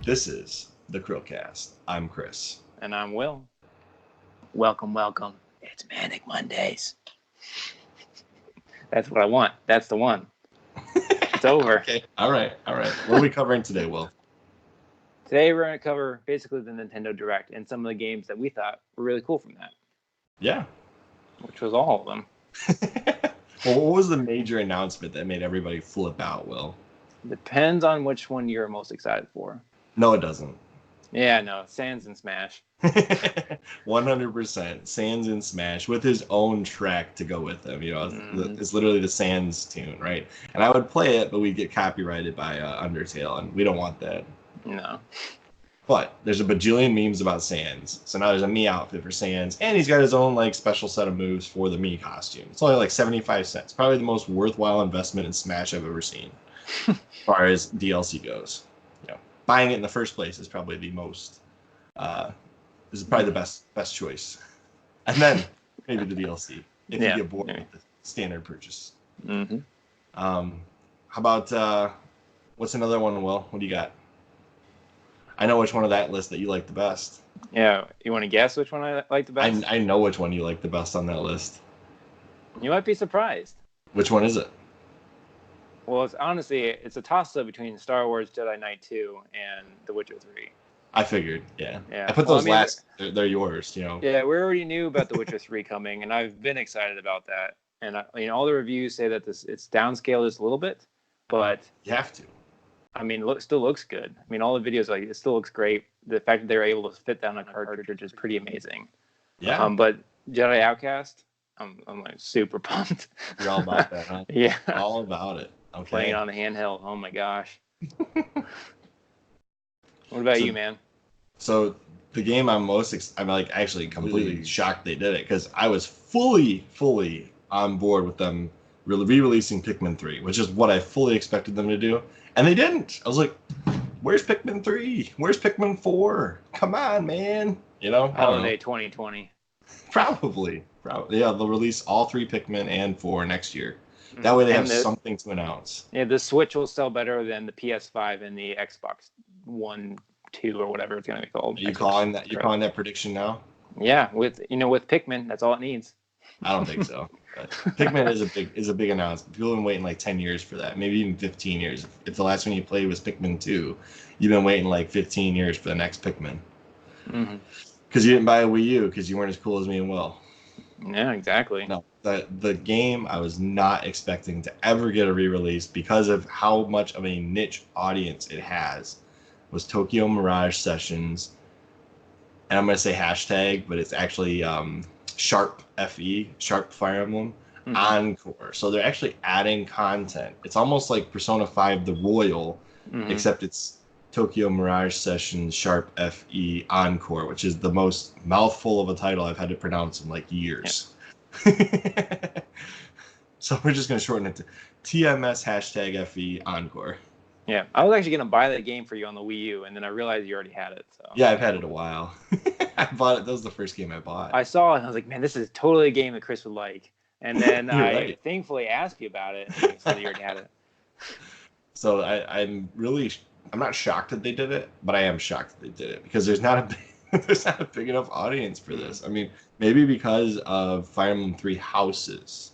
This is the CHRILLCAST. I'm Chris. And I'm Will. Welcome, welcome. It's Manic Mondays. That's what I want. That's the one. It's over. Okay. All right. What are we covering today, Will? Today we're going to cover basically the Nintendo Direct and some of the games that we thought were really cool from that. Yeah. Which was all of them. Well, what was the major announcement that made everybody flip out, Will? Depends on which one you're most excited for. No, it doesn't. Yeah, no. Sans and Smash. 100%. Sans and Smash with his own track to go with him. You know, it's literally the Sans tune, right? And I would play it, but we'd get copyrighted by Undertale, and we don't want that. No. But there's a bajillion memes about Sans. So now there's a Mii outfit for Sans, and he's got his own like special set of moves for the Mii costume. It's only like 75 cents. Probably the most worthwhile investment in Smash I've ever seen, as far as DLC goes. You know, buying it in the first place is probably the most. This is probably the best choice, and then maybe the DLC if you get bored with the standard purchase. Mm-hmm. How about what's another one, Will? What do you got? I know which one of that list that you like the best. Yeah, you want to guess which one I like the best? I know which one you like the best on that list. You might be surprised. Which one is it? Well, it's a toss-up between Star Wars Jedi Knight 2 and The Witcher 3. I figured, yeah. Yeah. I put those last. They're yours, you know. Yeah, we already knew about The Witcher 3 coming, and I've been excited about that. And all the reviews say that it's downscaled just a little bit, but you have to. I mean, still looks good. I mean, all the videos it still looks great. The fact that they're able to fit down a cartridge is pretty amazing. Yeah. But Jedi Outcast, I'm like super pumped. You're all about that, huh? Yeah. All about it. Okay. Playing it on the handheld. Oh my gosh. What about you, man? So the game I'm like actually completely shocked they did it because I was fully on board with them re-releasing Pikmin 3, which is what I fully expected them to do. And they didn't. I was like, where's Pikmin 3? Where's Pikmin 4? Come on, man. You know? Holiday 2020. Probably. Yeah, they'll release all 3 Pikmin and 4 next year. That way they have something to announce. Yeah, the Switch will sell better than the PS5 and the Xbox One, 2, or whatever it's going to be called. You're calling that prediction now? Yeah, with Pikmin, that's all it needs. I don't think so. But Pikmin is a big announcement. People have been waiting like 10 years for that, maybe even 15 years. If the last one you played was Pikmin 2, you've been waiting like 15 years for the next Pikmin. Because you didn't buy a Wii U because you weren't as cool as me and Will. Yeah, exactly. No, the game I was not expecting to ever get a re-release because of how much of a niche audience it has was Tokyo Mirage Sessions, and I'm going to say hashtag, but it's actually Sharp FE, Sharp Fire Emblem, Encore. So they're actually adding content. It's almost like Persona 5 The Royal, except it's Tokyo Mirage Sessions Sharp FE Encore, which is the most mouthful of a title I've had to pronounce in like years. Yeah. So we're just going to shorten it to TMS hashtag FE Encore. Yeah, I was actually going to buy that game for you on the Wii U, and then I realized you already had it. So yeah, I've had it a while. I bought it. That was the first game I bought. I saw it, and I was like, man, this is totally a game that Chris would like. And then I thankfully asked you about it, and you said you already had it. So I'm not shocked that they did it, but I am shocked that they did it because there's not a big enough audience for this. I mean, maybe because of Fire Emblem 3 Houses,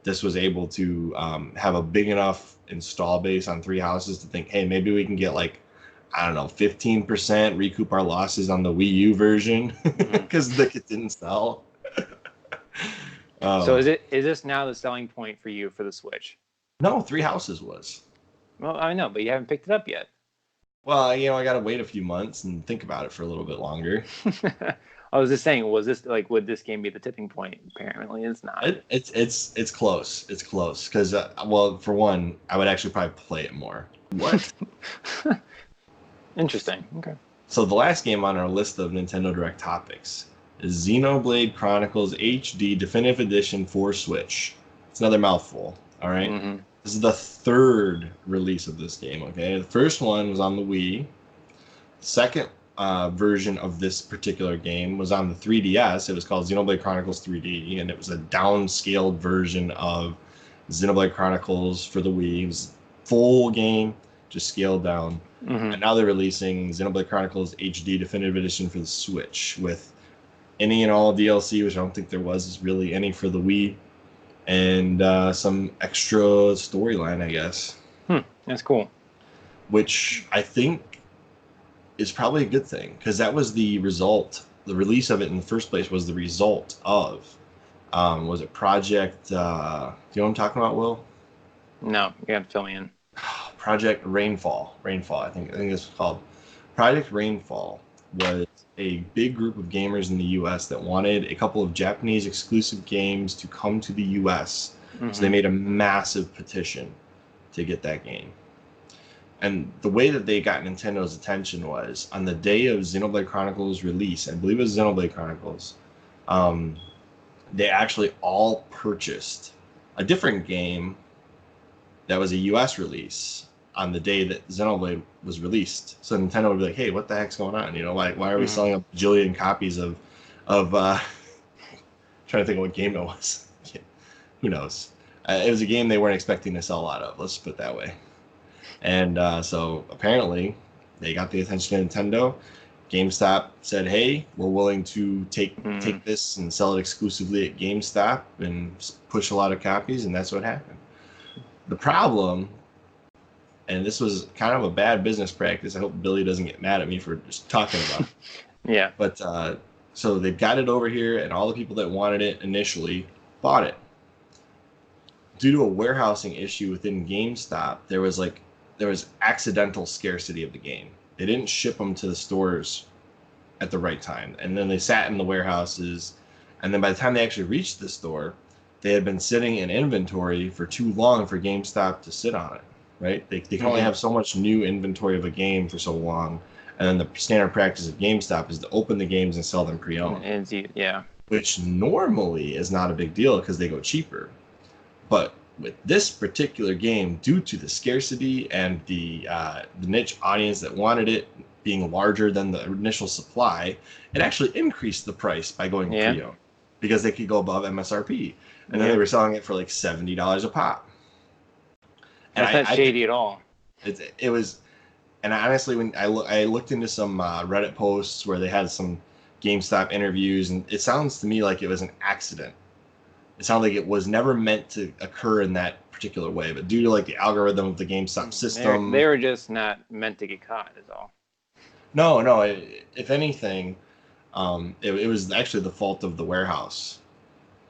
this was able to have a big enough install base on 3 Houses to think, hey, maybe we can get like, I don't know, 15%, recoup our losses on the Wii U version because it didn't sell. So is this now the selling point for you for the Switch? No, 3 Houses was. Well, I know, but you haven't picked it up yet. Well, I got to wait a few months and think about it for a little bit longer. I was just saying, would this game be the tipping point? Apparently, it's not. It's close. It's close because, well, for one, I would actually probably play it more. What? Interesting. Okay. So the last game on our list of Nintendo Direct topics is Xenoblade Chronicles HD Definitive Edition for Switch. It's another mouthful. All right. This is the 3rd release of this game. Okay, the first one was on the Wii. The second version of this particular game was on the 3DS. It was called Xenoblade Chronicles 3D, and it was a downscaled version of Xenoblade Chronicles for the Wii. It was full game, just scaled down. And now they're releasing Xenoblade Chronicles HD Definitive Edition for the Switch with any and all DLC, which I don't think there was really any for the Wii, and some extra storyline, I guess. That's cool. Which I think is probably a good thing, because that was the result. The release of it in the first place was the result of, was it Project, do you know what I'm talking about, Will? No, you got to fill me in. Project Rainfall, I think it's called. Project Rainfall was a big group of gamers in the U.S. that wanted a couple of Japanese exclusive games to come to the U.S. So they made a massive petition to get that game. And the way that they got Nintendo's attention was on the day of Xenoblade Chronicles release, I believe it was Xenoblade Chronicles, they actually all purchased a different game that was a US release on the day that Xenoblade was released. So Nintendo would be like, hey, what the heck's going on? You know, like, why are we selling a bajillion copies of trying to think of what game it was. Who knows? It was a game they weren't expecting to sell a lot of, let's put it that way. And so apparently they got the attention of Nintendo. GameStop said, hey, we're willing to take this and sell it exclusively at GameStop and push a lot of copies, and that's what happened. The problem, and this was kind of a bad business practice, I hope Billy doesn't get mad at me for just talking about it. Yeah. But so they got it over here, and all the people that wanted it initially bought it. Due to a warehousing issue within GameStop, there was accidental scarcity of the game. They didn't ship them to the stores at the right time, and then they sat in the warehouses, and then by the time they actually reached the store, they had been sitting in inventory for too long for GameStop to sit on it, right? They can only have so much new inventory of a game for so long, and then the standard practice of GameStop is to open the games and sell them pre-owned. Yeah. Which normally is not a big deal because they go cheaper. But with this particular game, due to the scarcity and the niche audience that wanted it being larger than the initial supply, it actually increased the price by going pre-owned because they could go above MSRP. And then they were selling it for like $70 a pop. And that's not shady at all. It was, and honestly, when I looked into some Reddit posts where they had some GameStop interviews, and it sounds to me like it was an accident. It sounded like it was never meant to occur in that particular way, but due to like the algorithm of the GameStop system, they were just not meant to get caught, is all. No. If anything, it was actually the fault of the warehouse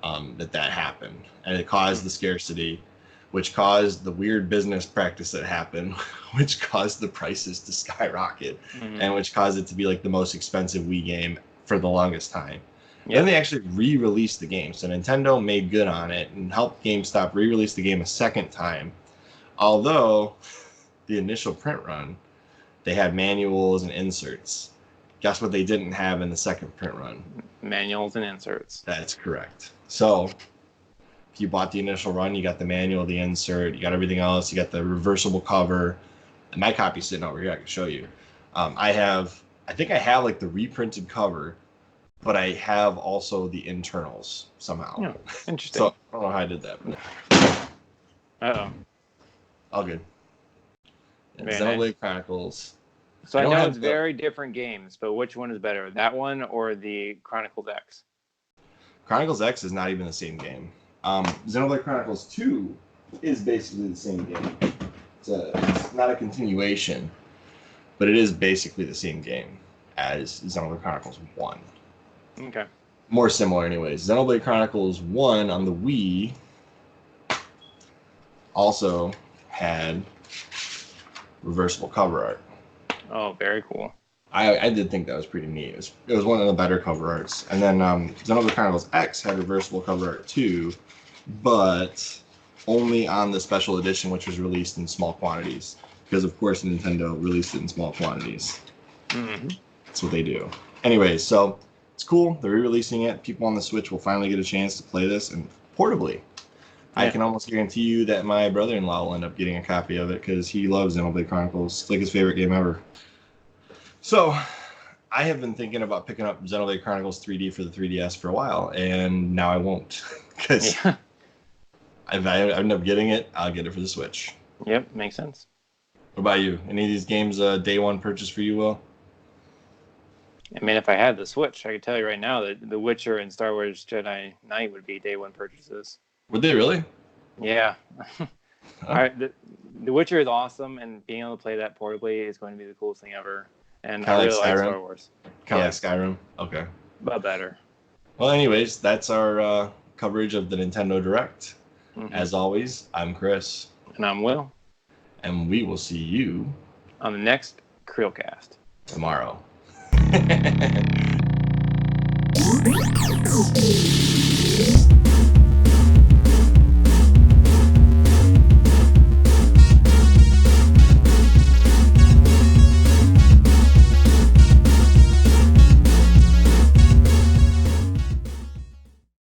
that happened, and it caused the scarcity, which caused the weird business practice that happened, which caused the prices to skyrocket, and which caused it to be like the most expensive Wii game for the longest time. Yep. Then they actually re-released the game. So Nintendo made good on it and helped GameStop re-release the game a second time. Although the initial print run, they had manuals and inserts. Guess what they didn't have in the second print run? Manuals and inserts. That's correct. So if you bought the initial run, you got the manual, the insert, you got everything else, you got the reversible cover. And my copy's sitting over here, I can show you. I think I have like the reprinted cover, but I have also the internals somehow. Yeah, interesting. So I don't know how I did that. Uh-oh. All good. Xenoblade Chronicles. So I know it's very different games, but which one is better, that one or the Chronicles X? Chronicles X is not even the same game. Xenoblade Chronicles 2 is basically the same game. It's not a continuation, but it is basically the same game as Xenoblade Chronicles 1. Okay. More similar anyways. Xenoblade Chronicles 1 on the Wii also had reversible cover art. Oh, very cool. I did think that was pretty neat. It was one of the better cover arts. And then Xenoblade Chronicles X had reversible cover art too, but only on the special edition, which was released in small quantities. Because, of course, Nintendo released it in small quantities. That's what they do. Anyways, so it's cool. They're re-releasing it. People on the Switch will finally get a chance to play this, and portably. Yeah. I can almost guarantee you that my brother-in-law will end up getting a copy of it because he loves Xenoblade Chronicles. It's like his favorite game ever. So, I have been thinking about picking up Xenoblade Chronicles 3D for the 3DS for a while, and now I won't. Because if I end up getting it, I'll get it for the Switch. Yep, makes sense. What about you? Any of these games day one purchase for you, Will? I mean, if I had the Switch, I could tell you right now that The Witcher and Star Wars Jedi Knight would be day one purchases. Would they really? Yeah. Huh? The Witcher is awesome, and being able to play that portably is going to be the coolest thing ever. And Kinda I like really like Skyrim? Star Wars. Kind of Yeah. like Skyrim? Okay. But better. Well, anyways, that's our coverage of the Nintendo Direct. Mm-hmm. As always, I'm Chris. And I'm Will. And we will see you On the next CHRILLCAST. tomorrow.